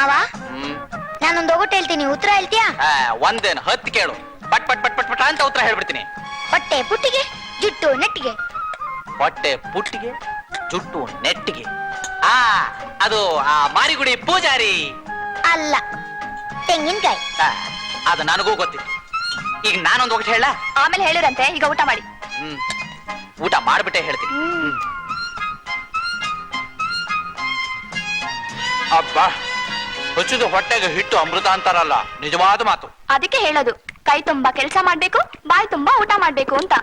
ಮಾವ ನಾನೊಂದು ಒಗಟು ಹೇಳ್ತೀನಿ, ಉತ್ತರ ಹೇಳ್ತೀಯಾ? ಒಂದೇನು 10 ಕೇಳು, ಪಟ್ ಪಟ್ ಪಟ್ ಪಟ್ ಪಟ್ ಅಂತ ಉತ್ತರ ಹೇಳ್ಬಿಡ್ತೀನಿ. ಹೊಟ್ಟೆ ಪುಟ್ಟಿಗೆ ಜುಟ್ಟು ನೆಟ್ಟಿಗೆ. ಹೊಟ್ಟೆ ಪುಟ್ಟಿಗೆ ಜುಟ್ಟು ನೆಟ್ಟಿಗೆ. ಅದು ಮಾರಿಗುಡಿ ಪೂಜಾರಿ ಅಲ್ಲ, ತೆಂಗಿನಕಾಯಿ. ಅದು ನನಗೂ ಗೊತ್ತಿತ್ತು. ಈಗ ನಾನೊಂದು ಒಗಟು ಹೇಳ, ಆಮೇಲೆ ಹೇಳಿರಂತೆ. ಈಗ ಊಟ ಮಾಡಿ. ಊಟ ಮಾಡ್ಬಿಟ್ಟೆ ಹೇಳ್ತೀನಿ. ಅಬ್ಬಾ, ಹುಚ್ಚಿದ ಹೊಟ್ಟೆಗೆ ಹಿಟ್ಟು ಅಮೃತ ಅಂತಾರಲ್ಲ, ನಿಜವಾದ ಮಾತು. ಅದಕ್ಕೆ ಹೇಳೋದು, ಕೈ ತುಂಬಾ ಕೆಲಸ ಮಾಡ್ಬೇಕು, ಬಾಯಿ ತುಂಬಾ ಊಟ ಮಾಡ್ಬೇಕು ಅಂತ.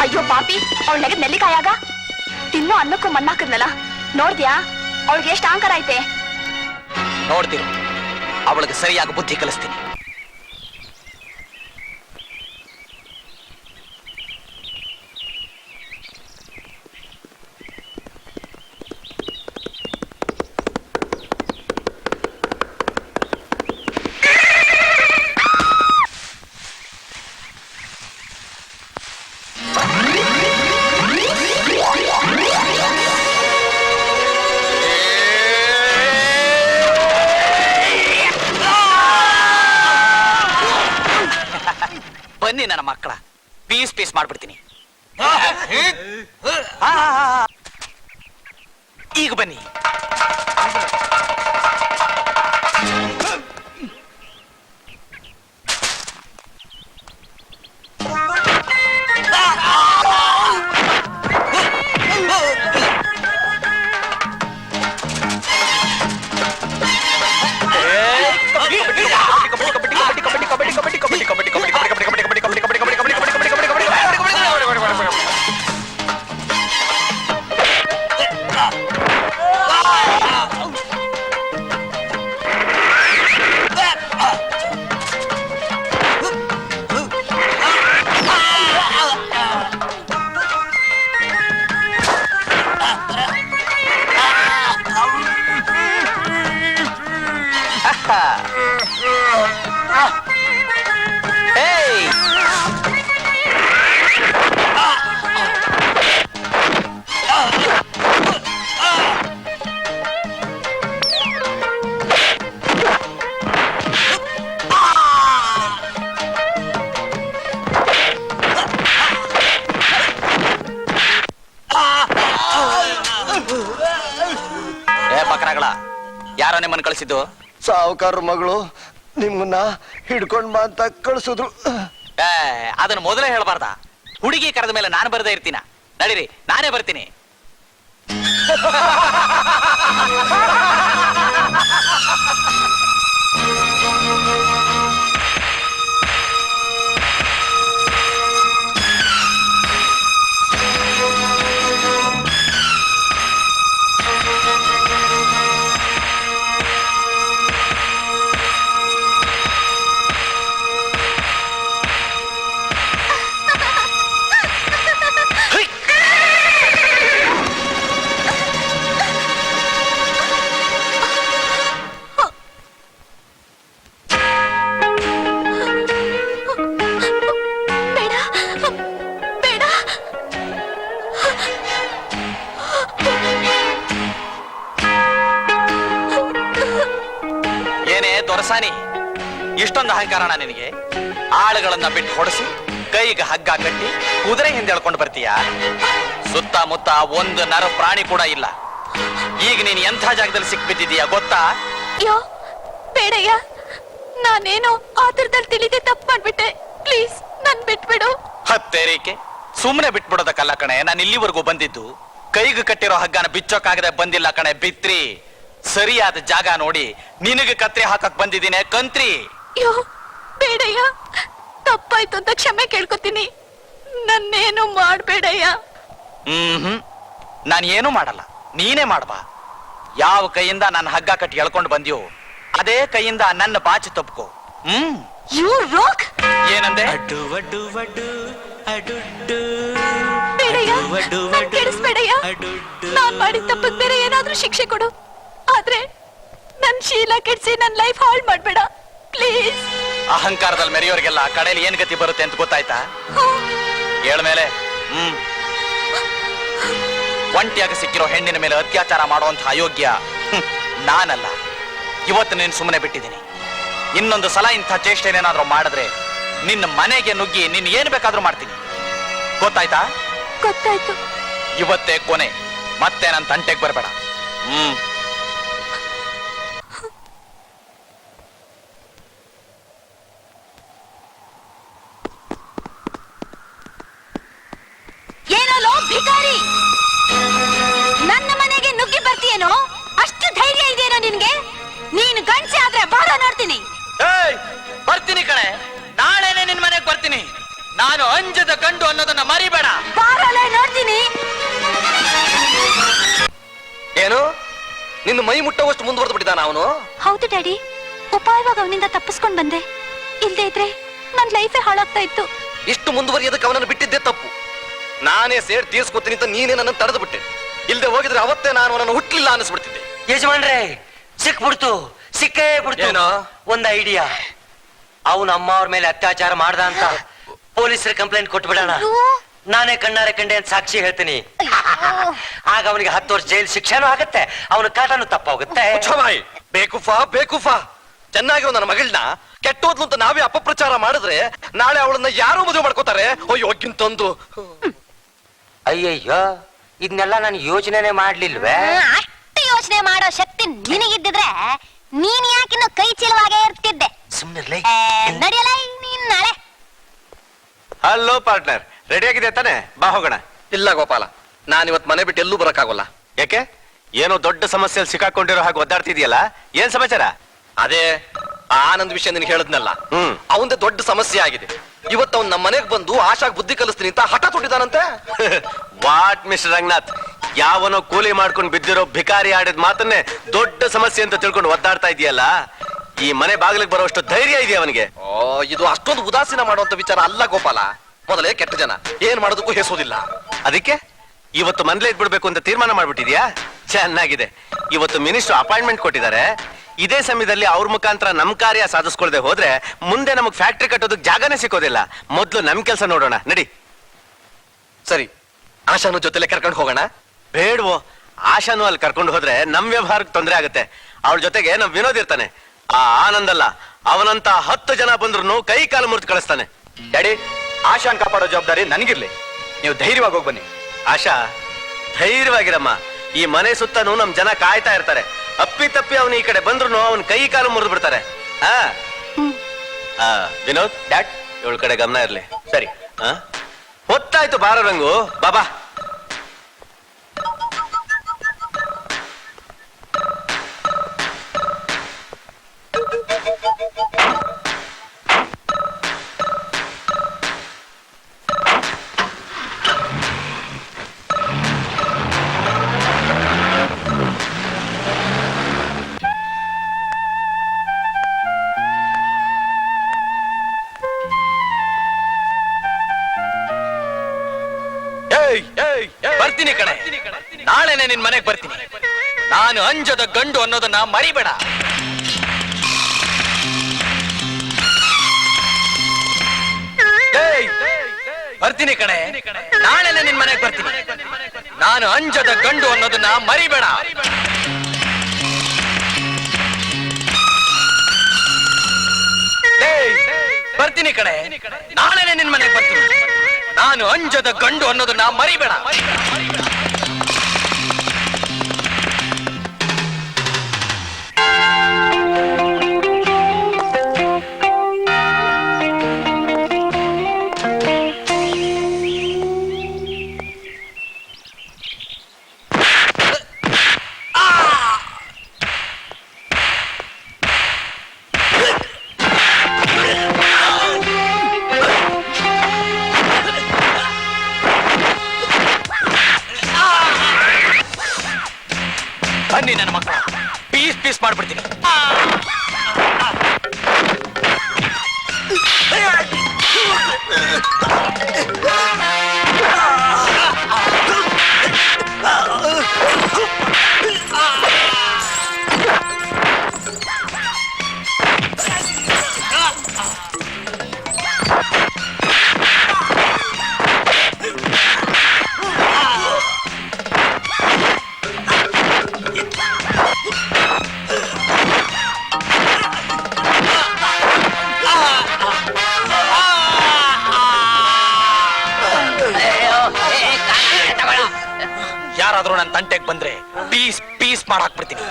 ಅಯ್ಯೋ ಪಾಪಿ, ಅವಳ ನೆಗದ್ ನೆಲ್ಲಿಕಾಯಾಗ ತಿನ್ನೋ ಅನ್ನಕ್ಕೂ ಮಣ್ಣಾಕದ್ನಲ್ಲ, ನೋಡ್ದ್ಯಾ? ಅವಳಿಗೆ ಎಷ್ಟು ಅಹಂಕಾರ ಐತೆ. ನೋಡ್ತೀರ, ಅವಳಿಗೆ ಸರಿಯಾಗಿ ಬುದ್ಧಿ ಕಲಿಸ್ತೀನಿ. ಬನ್ನಿ ನನ್ನ ಮಕ್ಕಳ, ಪೀಸ್ ಪೀಸ್ ಮಾಡ್ಬಿಡ್ತೀನಿ. ಈಗ ಬನ್ನಿ. ಯಾರೋ ನಿಮ್ಮನ್ನು ಕಳಿಸಿದ್ದು? ಸಾವುಕಾರ ಮಗಳು ನಿಮ್ಮನ್ನ ಹಿಡ್ಕೊಂಡ್ ಬಾ ಅಂತ ಕಳಿಸಿದ್ರು. ಅದನ್ನ ಮೊದಲೇ ಹೇಳ್ಬಾರ್ದ? ಹುಡುಗಿ ಕರೆದ ಮೇಲೆ ನಾನು ಬರದೇ ಇರ್ತೀನ? ನಡೀರಿ, ನಾನೇ ಬರ್ತೀನಿ. ದೊರಸಾನಿ, ಇಷ್ಟೊಂದು ಅಹಂಕಾರಣ ನಿನಗೆ? ಆಳುಗಳನ್ನ ಬಿಟ್ಟು ಹೊಡೆಸಿ ಕೈಗೆ ಹಗ್ಗ ಕಟ್ಟಿ ಕುದುರೆ ಹಿಂದೆ ಎಳ್ಕೊಂಡು ಬರ್ತೀಯ? ಸುತ್ತಮುತ್ತ ಒಂದು ನರ ಪ್ರಾಣಿ ಕೂಡ ಇಲ್ಲ. ಈಗ ನೀನು ಎಂಥ ಜಾಗದಲ್ಲಿ ಸಿಕ್ಬಿದ್ದೀಯ ಗೊತ್ತಾ? ಯೋ ಬೇಡಯ್ಯ, ನಾನೇನೋ ಆತರದಲ್ಲಿ ತಿಳಿದೆ ತಪ್ಪು ಮಾಡ್ಬಿಟ್ಟೆ. ಪ್ಲೀಸ್ ನನ್ ಬಿಟ್ಬಿಡು. ಹತ್ತೇರಿಕೆ, ಸುಮ್ಮನೆ ಬಿಟ್ಬಿಡೋದಕ್ಕಲ್ಲ ಕಣೆ ನಾನು ಇಲ್ಲಿವರೆಗೂ ಬಂದಿದ್ದು. ಕೈಗೆ ಕಟ್ಟಿರೋ ಹಗ್ಗನ ಬಿಚ್ಚೋಕಾಗದೆ ಬಂದಿಲ್ಲ ಕಣೆ ಬಿತ್ರಿ. ಸರಿಯಾದ ಜಾಗ ನೋಡಿ ನಿನಗೆ ಕತ್ರಿ ಹಾಕಕ್ ಬಂದಿದ್ದೀನಿ ಕಂತ್ರಿ. ಯೋ ಬೇಡಯ್ಯ, ತಪ್ಪಾಯ್ತು ಅಂತ ಕ್ಷಮೆ ಕೇಳ್ಕೊತೀನಿ. ನನ್ನೇನು ಮಾಡ್ಬೇಡಯ್ಯ. ನಾನು ಏನು ಮಾಡಲ್ಲ, ನೀನೇ ಮಾಡ್ಬಾ. ಯಾವ ಕೈಯಿಂದ ನನ್ನ ಹಗ್ಗ ಕಟ್ಟಿ ಎಳ್ಕೊಂಡು ಬಂದ್ಯೋ ಅದೇ ಕೈಯಿಂದ ನನ್ನ ಬಾಚಿ ತಪ್ಕೋ. You rock. ಏನಂದೆ? ಬೇಡಯ್ಯ, ಕೆಡಿಸ್ಬೇಡಯ್ಯ. ನಾನ್ ಮಾಡಿದ ತಪ್ಪಿಗೆ ಬೇರೆ ಏನಾದ್ರೂ ಶಿಕ್ಷೆ ಕೊಡು. ಆದ್ರೆ ನನ್ ಶೀಲ ಕೆಡ್ಸಿ ನನ್ ಲೈಫ್ ಹಾಳ್ ಮಾಡ್ಬೇಡ ಪ್ಲೀಸ್. ಅಹಂಕಾರದಲ್ಲಿ ಮೆರೆಯೋರಿಗೆಲ್ಲ ಕಡೆಯಲ್ಲಿ ಏನ್ ಗತಿ ಬರುತ್ತೆ ಅಂತ ಗೊತ್ತಾಯ್ತಾ? ಹೇಳ್ಮೇಲೆ ಒಂಟಿಯಾಗಿ ಸಿಕ್ಕಿರೋ ಹೆಣ್ಣಿನ ಮೇಲೆ ಅತ್ಯಾಚಾರ ಮಾಡುವಂತ ಅಯೋಗ್ಯ ನಾನಲ್ಲ. ಇವತ್ತು ನೀನು ಸುಮ್ಮನೆ ಬಿಟ್ಟಿದ್ದೀನಿ. ಇನ್ನೊಂದು ಸಲ ಇಂಥ ಚೇಷ್ಟೆನೇನಾದ್ರೂ ಮಾಡಿದ್ರೆ ನಿನ್ನ ಮನೆಗೆ ನುಗ್ಗಿ ನಿನ್ ಏನ್ ಬೇಕಾದ್ರೂ ಮಾಡ್ತೀನಿ. ಗೊತ್ತಾಯ್ತಾ? ಗೊತ್ತಾಯ್ತು. ಇವತ್ತೇ ಕೊನೆ, ಮತ್ತೆ ನನ್ನ ತಂಟೆಗೆ ಬರಬೇಡ. ಏನೋ ಭಿಕಾರಿ, ನನ್ನ ಮನೆಗೆ ನುಗ್ಗಿ ಬರ್ತೀಯೇನೋ? ಅಷ್ಟು ಧೈರ್ಯ ಇದೆಯೇನೋ ನಿನ್ಗೆ? ನೀನು ಗಂಡಸೆ ಆದ್ರೆ ಬಾರ ನೋಡ್ತೀನಿ. ಬರ್ತೀನಿ ಕಣೆ, ನಾಳೆನೆ ನಿನ್ ಮನೆಗೆ ಬರ್ತೀನಿ. ನಾನು ಅಂಜದ ಗಂಡು ಅನ್ನೋದನ್ನ ಮರಿಬೇಡ. ಬಾರಲೇ ನೋಡ್ತೀನಿ. ಏನು ನಿನ್ನ ಮೈ ಮುಟ್ಟವಷ್ಟು ಮುಂದುವರೆದು ಬಿಟ್ಟಿದ್ದಾನ ಅವನು? ಹೌದು ಡ್ಯಾಡಿ, ಉಪಾಯವಾಗಿ ಅವನಿಂದ ತಪ್ಪಿಸ್ಕೊಂಡ್ ಬಂದೆ. ಇಲ್ದೇ ಇದ್ರೆ ನನ್ ಲೈಫೇ ಹಾಳಾಗ್ತಾ ಇತ್ತು. ಇಷ್ಟು ಮುಂದುವರಿಯೋದಕ್ಕೆ ಅವನನ್ನು ಬಿಟ್ಟಿದ್ದೆ ತಪ್ಪು. ನಾನೇ ಸೇರ್ ತೀರ್ಸ್ಕೊತೀನಿ ಅಂತ ನೀನೇ ನನ್ನ ತಡೆದು ಬಿಟ್ಟೆ. ಇಲ್ದೆ ಹೋಗಿದ್ರೆ ಅವತ್ತೇ ನಾನು ಅವನನ್ನು ಹುಟ್ಟಲಿಲ್ಲ ಅನಿಸ್ಬಿಡ್ತಿದ್ದೆ. ಯಜಮಾನ್ರೆ, ಸಿಕ್ಬಿಡ್ತು, ಸಿಕ್ಕೇ ಬಿಡ್ತು. ಒಂದ್ ಐಡಿಯಾ. ಅವನ ಅಮ್ಮ ಅವ್ರ ಮೇಲೆ ಅತ್ಯಾಚಾರ ಮಾಡ್ದ ಅಂತ ಪೊಲೀಸರ ಕಂಪ್ಲೇಂಟ್ ಕೊಟ್ಬಿಡೋಣ. ನಾನೇ ಕಣ್ಣಾರೆ ಕಂಡೆ ಅಂತ ಸಾಕ್ಷಿ ಹೇಳ್ತೀನಿ. ಆಗ ಅವನಿಗೆ 10 ವರ್ಷ ಜೈಲು ಶಿಕ್ಷೆನೂ ಆಗತ್ತೆ, ಅವನ ಕಾಟನೂ ತಪ್ಪೋಗುತ್ತೆ. ಬೇಕುಫಾ ಚೆನ್ನಾಗಿರೋ ನನ್ನ ಮಗಳನ್ನ ಕೆಟ್ಟೋದ್ಲು ಅಂತ ನಾವೇ ಅಪಪ್ರಚಾರ ಮಾಡಿದ್ರೆ ನಾಳೆ ಅವಳನ್ನ ಯಾರೋ ಮದುವೆ ಮಾಡ್ಕೋತಾರೆ. ಅಯ್ಯೋಗಿಂತಂದು. ಅಯ್ಯಯ್ಯೋ, ಇದನ್ನೆಲ್ಲ ನಾನು ಯೋಚನೆನೆ ಮಾಡ್ಲಿಲ್ವೇ? ಅಷ್ಟು ಯೋಚನೆ ಮಾಡೋ ಶಕ್ತಿ ನಿನಗಿದ್ದಿದ್ರೆ ನೀನ್ ಯಾಕಿನ್ನ ಕೈ ಚೀಲವಾಗೇ ಇರ್ತಿದ್ದೆ. ಸುಮ್ನಿರ್ಲೇ. ನಡೆಯಲ್ಲ ನೀನ್ ನಾಳೆ. ಹಲೋ ಪಾರ್ಟ್ನರ್, ರೆಡಿ ಆಗಿದೆ ತಾನೆ? ಬಾ ಹೋಗೋಣ. ಇಲ್ಲ ಗೋಪಾಲ, ನಾನಿವತ್ ಮನೆ ಬಿಟ್ಟು ಎಲ್ಲೂ ಬರಕ್ಕಾಗಲ್ಲ. ಯಾಕೆ? ಏನೋ ದೊಡ್ಡ ಸಮಸ್ಯೆಯಲ್ಲಿ ಸಿಕ್ಕಾಕೊಂಡಿರೋ ಹಾಗೆ ಒದ್ದಾಡ್ತಿದ್ಯಲ್ಲ, ಏನ್ ಸಮಾಚಾರ? ಅದೇ ಆನಂದ್ ವಿಷಯ ನಿನ್ಗೆ ಹೇಳದ್ನಲ್ಲ, ಅವಂದೇ ದೊಡ್ಡ ಸಮಸ್ಯೆ ಆಗಿದೆ. ಇವತ್ತು ಅವ್ನು ನಮ್ಮ ಮನೆಗೆ ಬಂದು ಆಶಾಗ್ ಬುದ್ಧಿ ಕಲಿಸ್ತೀನಿ ಅಂತ ಹಠ ತೊಟ್ಟಿದಾನಂತೆ. ವಾಟ್ ಮಿಸ್ಟರ್ ರಂಗನಾಥ್, ಯಾವನೋ ಕೂಲಿ ಮಾಡ್ಕೊಂಡು ಬಿದ್ದಿರೋ ಭಿಕಾರಿ ಆಡಿದ ಮಾತನ್ನೇ ದೊಡ್ಡ ಸಮಸ್ಯೆ ಅಂತ ತಿಳ್ಕೊಂಡು ಒದ್ದಾಡ್ತಾ ಇದೆಯಲ್ಲ. ಈ ಮನೆ ಬಾಗಿಲಿಗೆ ಬರೋಷ್ಟು ಧೈರ್ಯ ಇದೆ ಅವನಿಗೆ. ಇದು ಅಷ್ಟೊಂದು ಉದಾಸೀನ ಮಾಡುವಂತ ವಿಚಾರ ಅಲ್ಲ ಗೋಪಾಲ. ಮೊದಲೇ ಕೆಟ್ಟ ಜನ, ಏನ್ ಮಾಡೋದಕ್ಕೂ ಹೆಸೋದಿಲ್ಲ. ಅದಕ್ಕೆ ಇವತ್ತು ಮನೇಲೆ ಇದ್ಬಿಡ್ಬೇಕು ಅಂತ ತೀರ್ಮಾನ ಮಾಡ್ಬಿಟ್ಟಿದ್ಯಾ? ಚೆನ್ನಾಗಿದೆ. ಇವತ್ತು ಮಿನಿಸ್ಟರ್ ಅಪಾಯಿಂಟ್ಮೆಂಟ್ ಕೊಟ್ಟಿದ್ದಾರೆ. ಇದೇ ಸಮಯದಲ್ಲಿ ಅವ್ರ ಮುಖಾಂತರ ನಮ್ ಕಾರ್ಯ ಸಾಧಿಸ್ಕೊಳ್ದೆ ಹೋದ್ರೆ ಮುಂದೆ ನಮಗ್ ಫ್ಯಾಕ್ಟ್ರಿ ಕಟ್ಟೋದಕ್ಕೆ ಜಾಗನೇ ಸಿಕ್ಕೋದಿಲ್ಲ. ಮೊದ್ಲು ನಮ್ ಕೆಲಸ ನೋಡೋಣ, ನಡಿ. ಸರಿ, ಆಶಾನು ಜೊತೆಲೆ ಕರ್ಕೊಂಡು ಹೋಗೋಣ. ಬೇಡ್ವೋ, ಆಶಾನು ಅಲ್ಲಿ ಕರ್ಕೊಂಡು ಹೋದ್ರೆ ನಮ್ ವ್ಯವಹಾರಕ್ಕೆ ತೊಂದರೆ ಆಗುತ್ತೆ. ಅವಳ ಜೊತೆಗೆ ನಮ್ ವಿನೋದ್ ಇರ್ತಾನೆ. ಆ ಆನಂದಲ್ಲ, ಅವನಂತ 10 ಜನ ಬಂದ್ರು ಕೈ ಕಾಲು ಮುರಿದು ಕಳಿಸ್ತಾನೆ. ಡ್ಯಾಡಿ, ಆಶಾನ್ ಕಾಪಾಡೋ ಜವಾಬ್ದಾರಿ ನನಗಿರ್ಲಿ. ನೀವು ಧೈರ್ಯವಾಗಿ ಹೋಗಿ ಬನ್ನಿ. ಆಶಾ, ಧೈರ್ಯವಾಗಿರಮ್ಮ. ಈ ಮನೆ ಸುತ್ತನೂ ನಮ್ ಜನ ಕಾಯ್ತಾ ಇರ್ತಾರೆ. ಅಪ್ಪಿ ತಪ್ಪಿ ಅವನು ಈ ಕಡೆ ಬಂದ್ರು ಅವನ್ ಕೈ ಕಾಲು ಮುರಿದು ಬಿಡ್ತಾರೆ. ವಿನೋದ್, ಡ್ಯಾಡ್, ಇವಳ ಕಡೆ ಗಮನ ಇರ್ಲಿ. ಸರಿ, ಹೊತ್ತಾಯ್ತು, ಬಾರೋ ರಂಗು, ಬಾಬಾ. ಬರ್ತೀನಿ ಕಣೆ, ನಾಳೆನೆ ನಿನ್ ಮನೆಗೆ ಬರ್ತೀನಿ. ನಾನು ಅಂಜದ ಗಂಡು ಅನ್ನೋದನ್ನ ಮರಿಬೇಡ. ಬರ್ತೀನಿ ಕಣೆ, ನಾಳೆನೆ ನಿನ್ ಮನೆಗೆ ಬರ್ತೀನಿ. ನಾನು ಅಂಜದ ಗಂಡು ಅನ್ನೋದನ್ನ ಮರಿಬೇಡ. ಬರ್ತೀನಿ ಕಣೆ, ನಾಳೆನೆ ನಿನ್ ಮನೆಗೆ ಬರ್ತೀನಿ. ನಾನು ಅಂಜದ ಗಂಡು ಅನ್ನೋದನ್ನ ಮರಿಬೇಡ. ಬನ್ನಿ ನನ್ನ ಮಕ್ಕಳ, ಪೀಸ್ ಪೀಸ್ ಮಾಡ್ಬಿಡ್ತೀನಿ. ನನ್ನ ತಂಟೆಗೆ ಬಂದ್ರೆ ಪೀಸ್ ಪೀಸ್ ಮಾಡಾಕ್ಬಿಡ್ತೀನಿ.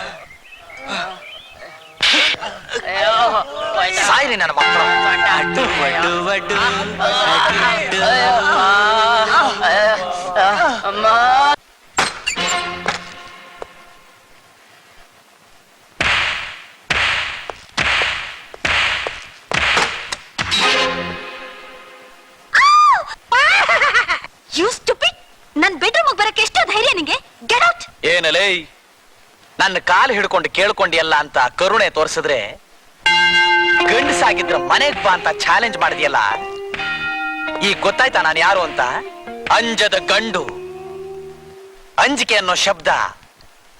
ಸಾಯ್ರಿ ನನ್ನ ಮಕ್ಕಳು. You stupid! ನನ್ ಬೆಡ್ರೂಮ್ ಬರಕ್ಕೆ ಎಷ್ಟೋ ಧೈರ್ಯ ನಿಂಗೆ? Get out! ಏನಲೇ ನನ್ನ ಕಾಲು ಹಿಡ್ಕೊಂಡು ಕೇಳ್ಕೊಂಡಿಯಲ್ಲ ಅಂತ ಕರುಣೆ ತೋರಿಸಿದ್ರೆ ಗಂಡಸಾಗಿದ್ರ ಮನೆಗ್ ಬಾ ಅಂತ ಚಾಲೆಂಜ್ ಮಾಡಿದ್ಯಲ್ಲ. ಈಗ ಗೊತ್ತಾಯ್ತಾ ನಾನು ಯಾರು ಅಂತ? ಅಂಜದ ಗಂಡು. ಅಂಜಿಕೆ ಅನ್ನೋ ಶಬ್ದ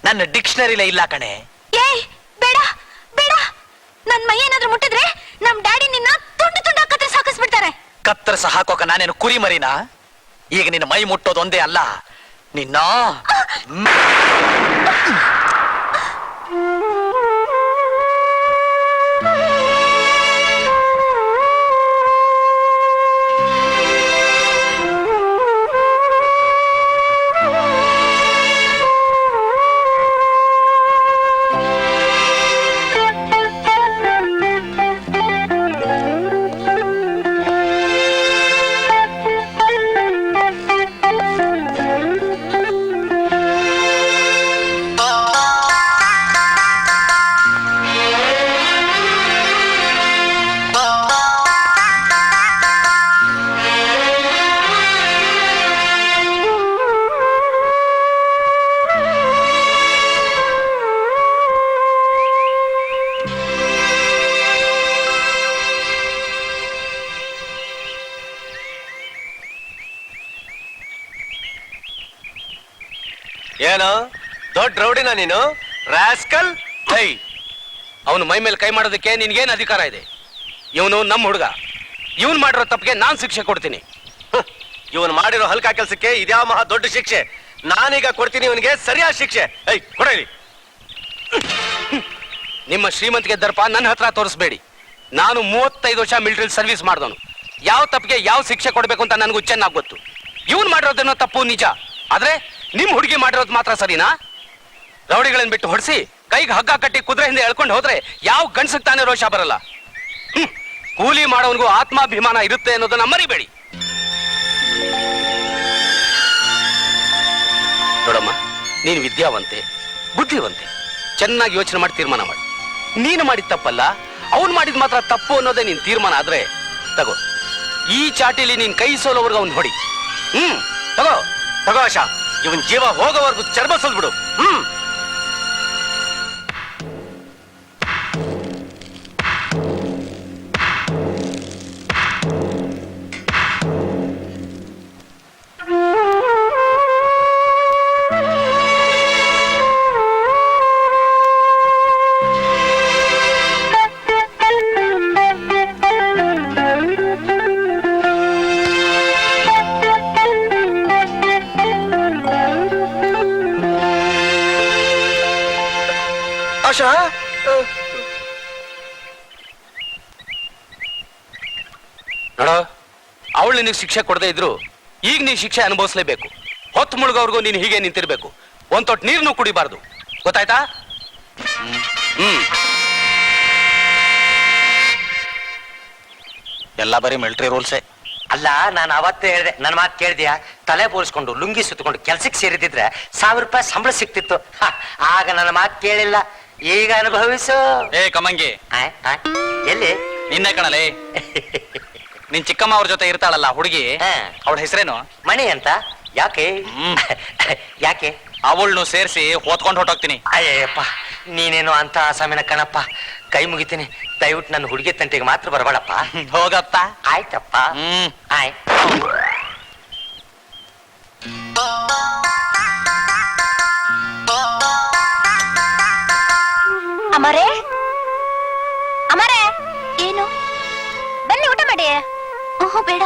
ನನ್ನ ಡಿಕ್ಷನರಿಲೇ ಇಲ್ಲ ಕಣೆ. ಏಯ್ ಬೇಡ ಬೇಡ! ನನ್ ಮೈ ಏನಾದ್ರೂ ಮುಟ್ಟಿದ್ರೆ ನಮ್ ಡ್ಯಾಡಿ ನಿನ್ನ ತುಂಡು ತುಂಡು ಕತ್ತರಿಸಿ ಸಾಕಿಸ್ಬಿಡ್ತಾರೆ. ಕತ್ತರಿಸ ಹಾಕೋಕ ನಾನೇನು ಕುರಿ ಮರಿನಾ? ಈಗ ನಿನ್ನ ಮೈ ಮುಟ್ಟೋದೊಂದೇ ಅಲ್ಲ, ನಿನ್ನ ಏನು ದೊಡ್ಡ ರೌಡಿನ ನೀನು? ರಾಸ್ಕಲ್! ಅವನು ಮೈ ಮೇಲೆ ಕೈ ಮಾಡೋದಕ್ಕೆ ನಿನ್ಗೇನ್ ಅಧಿಕಾರ ಇದೆ? ಇವನು ನಮ್ಮ ಹುಡುಗ. ಇವನ್ ಮಾಡಿರೋ ತಪ್ಪಿಗೆ ನಾನ್ ಶಿಕ್ಷೆ ಕೊಡ್ತೀನಿ. ಇವನ್ ಮಾಡಿರೋ ಹಲ್ಕ ಕೆಲ್ಸಕ್ಕೆ ಇದ್ಯಾ ಮಹಾ ದೊಡ್ಡ ಶಿಕ್ಷೆ. ನಾನೀಗ ಕೊಡ್ತೀನಿ ಇವನಿಗೆ ಸರಿಯಾದ ಶಿಕ್ಷೆ. ಕೊಡಿ. ನಿಮ್ಮ ಶ್ರೀಮಂತಿಗೆ ದರ್ಪ ನನ್ನ ಹತ್ರ ತೋರಿಸ್ಬೇಡಿ. ನಾನು 35 ವರ್ಷ ಮಿಲಿಟರಿ ಸರ್ವಿಸ್ ಮಾಡಿದವನು. ಯಾವ ತಪ್ಪಿಗೆ ಯಾವ ಶಿಕ್ಷೆ ಕೊಡ್ಬೇಕು ಅಂತ ನನಗೂ ಚೆನ್ನಾಗಿ ಗೊತ್ತು. ಇವನ್ ಮಾಡಿರೋದನ್ನ ತಪ್ಪು ನಿಜ, ಆದ್ರೆ ನಿಮ್ ಹುಡುಗಿ ಮಾಡಿರೋದು ಮಾತ್ರ ಸರಿನಾ? ರೌಡಿಗಳನ್ನ ಬಿಟ್ಟು ಹೊಡಿಸಿ ಕೈಗೆ ಹಗ್ಗ ಕಟ್ಟಿ ಕುದುರೆ ಹಿಂದೆ ಎಳ್ಕೊಂಡು ಹೋದ್ರೆ ಯಾವ ಗಂಡಸಕ್ ತಾನೇ ರೋಷ ಬರಲ್ಲ. ಕೂಲಿ ಮಾಡೋವನಿಗೂ ಆತ್ಮಾಭಿಮಾನ ಇರುತ್ತೆ ಅನ್ನೋದನ್ನ ಮರಿಬೇಡಿ. ನೋಡಮ್ಮ, ನೀನು ವಿದ್ಯಾವಂತೆ, ಬುದ್ಧಿವಂತೆ, ಚೆನ್ನಾಗಿ ಯೋಚನೆ ಮಾಡಿ ತೀರ್ಮಾನ ಮಾಡಿ. ನೀನು ಮಾಡಿದ ತಪ್ಪಲ್ಲ, ಅವನು ಮಾಡಿದ ಮಾತ್ರ ತಪ್ಪು ಅನ್ನೋದೇ ನೀನ್ ತೀರ್ಮಾನ ಆದ್ರೆ ತಗೋ, ಈ ಚಾಟಿಲಿ ನೀನ್ ಕೈ ಸೋಲೋವರೆಗೂ ಅವ್ನು ಹೊಡಿ. ತಗೋ ತಗೋ ಆಶಾ, ಇವನ್ ಜೀವ ಹೋಗೋವರೆಗೂ ಚರ್ಮ ಸುಲ್ಬಿಡು. ಆಶಾ, ನೋಡೋ, ಅವಳು ನಿನಗೆ ಶಿಕ್ಷೆ ಕೊಡದೇ ಇದ್ರು ಈಗ ನೀ ಶಿಕ್ಷೆ ಅನುಭವಿಸ್ಲೇಬೇಕು. ಹೊತ್ತು ಮುಳುಗೋವರೆಗೂ ನೀನು ಹೀಗೆ ನಿಂತಿರ್ಬೇಕು. ಒಂದ್ ತೊಟ್ಟು ನೀರನ್ನು ಕುಡಿಬಾರ್ದು, ಗೊತ್ತಾಯ್ತಾ? ಎಲ್ಲ ಬರೀ ಮಿಲಿಟರಿ ರೂಲ್ಸೇ. ಅಲ್ಲ, ನಾನು ಅವತ್ತೇ ಹೇಳಿದೆ, ನನ್ನ ಮಾತು ಕೇಳಿದ್ಯಾ? ತಲೆ ಬೋಳಿಸ್ಕೊಂಡು ಲುಂಗಿ ಸುತ್ತಕೊಂಡು ಕೆಲ್ಸಕ್ಕೆ ಸೇರಿದ್ರೆ 1000 ರೂಪಾಯಿ ಸಂಬಳ ಸಿಕ್ತಿತ್ತು. ಆಗ ನನ್ನ ಮಾತು ಕೇಳಿಲ್ಲ. ಈಗ ಅನುಭವಿಸು. ಕಮಂಗಿ, ಎಲ್ಲಿ? ನಿನ್ನೆ ಕಣಲೇ. ನಿನ್ ಚಿಕ್ಕಮ್ಮ ಅವ್ರ ಜೊತೆ ಇರ್ತಾಳಲ್ಲ ಹುಡುಗಿ, ಅವಳ ಹೆಸರೇನು? ಮಣಿ ಅಂತ. ಯಾಕೆ? ಯಾಕೆ? ಅವಳನ್ನು ಸೇರಿಸಿ ಓದ್ಕೊಂಡು ಹೊಟ್ಟೋಗ್ತೀನಿ. ಅಯ್ಯಪ್ಪ, ನೀನೇನು ಅಂತ ಆಸಾಮಿನ ಕಣಪ್ಪ. ಕೈ ಮುಗಿತೀನಿ, ದಯವಿಟ್ಟು ನನ್ನ ಹುಡುಗಿ ತಂಟೆಗೆ ಮಾತ್ರ ಬರಬೇಡಪ್ಪ. ಹೋಗಪ್ಪ. ಆಯ್ತಪ್ಪ. ಆಯ್ತು. ಅಮರೇ, ಅಮರೇ, ಏನು? ಬನ್ನಿ ಊಟ ಮಾಡಿ. ಓಹೋ ಬೇಡ,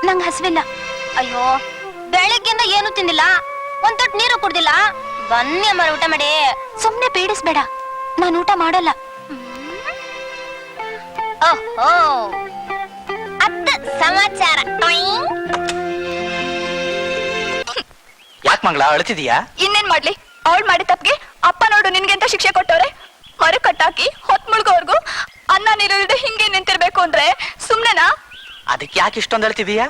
ನಂಗ್ ಹಸಿವಿಲ್ಲ. ಅಯ್ಯೋ, ಬೆಳಿಗ್ಗೆಯಿಂದ ಏನು ತಿಂದಿಲ್ಲ, ಒಂದ್ ತೊಟ್ಟು ನೀರು ಕುಡ್ದಿಲ್ಲ. ಬನ್ನಿ ಅಮರ, ಊಟ ಮಾಡಿ. ಸುಮ್ನೆ ಪೀಡಿಸ್ಬೇಡ, ನಾನು ಊಟ ಮಾಡಲ್ಲ. ಓಹೋ, ಅತ್ತ ಸಮಾಚಾರ. ಯಾಕೆ ಯಾಕೆ ಮಂಗಳ ಅಳ್ತಿದೀಯಾ? ಇನ್ನೇನ್ ಮಾಡ್ಲಿ, ಅವಳು ಮಾಡಿದ ತಪ್ಪಿಗೆ ಅಪ್ಪ ನೋಡು ನಿನ್ಗೆಂತ ಶಿಕ್ಷೆ ಕೊಟ್ಟವ್ರೆ. ಮರ ಕಟ್ಟಾಕಿ ಹೊತ್ ಮುಳ್ಗೋವರ್ಗು ಅನ್ನ ನೀರು ಇಲ್ದೆ ಹಿಂಗೆ ನಿಂತಿರ್ಬೇಕು ಅಂದ್ರೆ ಸುಮ್ನೆನಾ? ಅದಕ್ಕೆ ಯಾಕೆ ಇಷ್ಟೊಂದು ಅಳ್ತಿದೀಯಾ?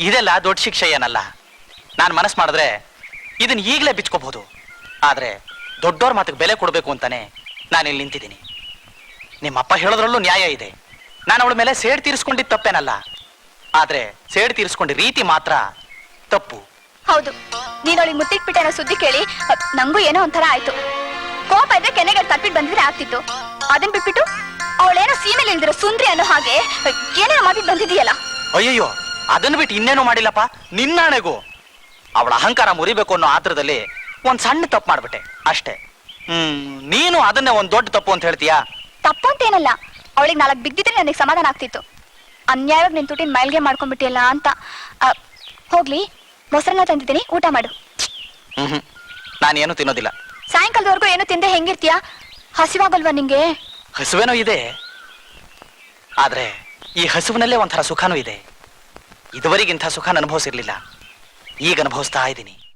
ಇದೆಲ್ಲ ದೊಡ್ಡ ಶಿಕ್ಷೆ ಏನಲ್ಲ. ನಾನು ಮನಸ್ಸು ಮಾಡಿದ್ರೆ ಇದನ್ನ ಈಗಲೇ ಬಿಚ್ಕೋಬಹುದು. ಆದ್ರೆ ದೊಡ್ಡೋರ್ ಮಾತಿಗೆ ಬೆಲೆ ಕೊಡ್ಬೇಕು ಅಂತಾನೆ ನಾನು ಇಲ್ಲಿ ನಿಂತಿದ್ದೀನಿ. ನಿಮ್ಮಪ್ಪ ಹೇಳೋದ್ರಲ್ಲೂ ನ್ಯಾಯ ಇದೆ. ನಾನು ಅವಳ ಮೇಲೆ ಸೇಡ್ ತೀರಿಸ್ಕೊಂಡಿದ್ದು ತಪ್ಪೇನಲ್ಲ. ಆದ್ರೆ ಸೇಡ್ ತೀರಿಸ್ಕೊಂಡ ರೀತಿ ಮಾತ್ರ ತಪ್ಪು. ಹೌದು, ನೀನ್ ಅವಳಿಗೆ ಮುತ್ತಿಟ್ಬಿಟ್ಟೆ ಅನ್ನೋ ಸುದ್ದಿ ಕೇಳಿ ನಂಗೂ ಏನೋ ಒಂಥರ ಆಯ್ತು. ಕೋಪ ಇದ್ರೆ ಕೆನೆಗೆ ತಪ್ಪಿಟ್ಟು ಬಂದಿದ್ರೆ ಆಗ್ತಿತ್ತು. ಅದನ್ ಬಿಟ್ಬಿಟ್ಟು ಅವಳೇನೋ ಸೀಮೆಲಿ ಇಲ್ದಿರೋ ಸುಂದ್ರಿ ಅನ್ನೋ ಹಾಗೆ ಏನೇನೋ ಮಾಡ್ಬಿಟ್ಟು ಬಂದಿದೀಯಲ್ಲ. ಅಯ್ಯಯ್ಯೋ, ಅದನ್ನ ಬಿಟ್ಟು ಇನ್ನೇನು ಮಾಡಿಲ್ಲಪ್ಪ. ನಿನ್ನಾಣೆಗೂ ಅವಳ ಅಹಂಕಾರ ಮುರಿಬೇಕು ಅನ್ನೋ ಆತ್ರದಲ್ಲಿ ಒಂದ್ ಸಣ್ಣ ತಪ್ಪು ಮಾಡ್ಬಿಟ್ಟೆ ಅಷ್ಟೇ. ನೀನು ಅದನ್ನೇ ಒಂದ್ ದೊಡ್ಡ ತಪ್ಪು ಅಂತ ಹೇಳ್ತೀಯಾ? ತಪ್ಪು ಅಂತೇನಲ್ಲ, ಅವಳಿಗೆ 4 ಬಿದ್ದಿದ್ರೆ ನನಗೆ ಸಮಾಧಾನ ಆಗ್ತಿತ್ತು. ಅನ್ಯಾಯವಾಗಿ ನಿನ್ ತುಟಿನ ಮೈಲ್ಗೆ ಮಾಡ್ಕೊಂಡ್ಬಿಟ್ಟಿಯಲ್ಲ ಅಂತ. ಹೋಗ್ಲಿ, ಮೊಸರನ್ನ ತಂದಿದ್ದೀನಿ, ಊಟ ಮಾಡು. ನಾನೇನು ತಿನ್ನೋದಿಲ್ಲ. ಸಾಯಂಕಾಲದವರೆಗೂ ಏನು ತಿಂದೆ ಹೆಂಗಿರ್ತೀಯ? ಹಸಿವಾಗಲ್ವಾ ನಿಂಗೆ? ಹಸುವೇನೋ ಇದೆ, ಆದ್ರೆ ಈ ಹಸುವಿನಲ್ಲೇ ಒಂಥರ ಸುಖನೂ ಇದೆ. ಇದುವರೆಗಿಂಥ ಸುಖ ಅನುಭವಿಸಿರ್ಲಿಲ್ಲ, ಈಗ ಅನುಭವಿಸ್ತಾ ಇದ್ದೀನಿ.